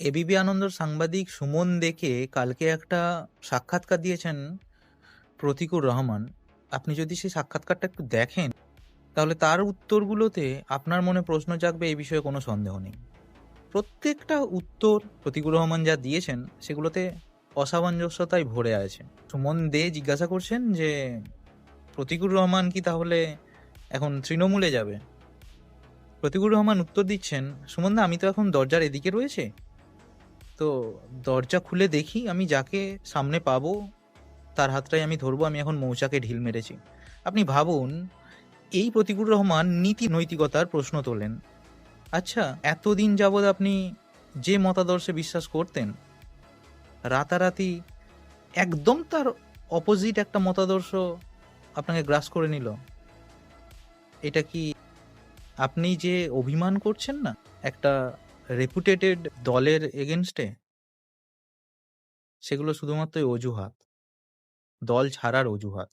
ABP আনন্দর সাংবাদিক সুমন দেকে কালকে একটা সাক্ষাৎকার দিয়েছেন প্রতীকুর রহমান। আপনি যদি সেই সাক্ষাৎকারটা একটু দেখেন, তাহলে তার উত্তরগুলোতে আপনার মনে প্রশ্ন জাগবে, এই বিষয়ে কোনো সন্দেহ নেই। প্রত্যেকটা উত্তর প্রতীকুর রহমান যা দিয়েছেন সেগুলোতে অসামঞ্জস্যতায় ভরে আছে। সুমন দে জিজ্ঞাসা করছেন যে প্রতীকুর রহমান কি তাহলে এখন তৃণমূলে যাবে? প্রতীকুর রহমান উত্তর দিচ্ছেন, সুমন দা, আমি তো এখন দরজার এদিকে রয়েছে, তো দরজা খুলে দেখি, আমি যাকে সামনে পাবো তার হাতটাই আমি ধরবো, আমি এখন মৌচাকে ঢিল মেরেছি। আপনি ভাবুন, এই প্রতীকুর রহমান নীতি নৈতিকতার প্রশ্ন তোলেন। আচ্ছা, এতদিন যাবৎ আপনি যে মতাদর্শে বিশ্বাস করতেন, রাতারাতি একদম তার অপোজিট একটা মতাদর্শ আপনাকে গ্রাস করে নিল। এটা কি আপনি যে অভিমান করছেন না একটা রেপুটেটেড দলের এগেনস্টে, সেগুলো শুধুমাত্র অজুহাত, দল ছাড়ার অজুহাত।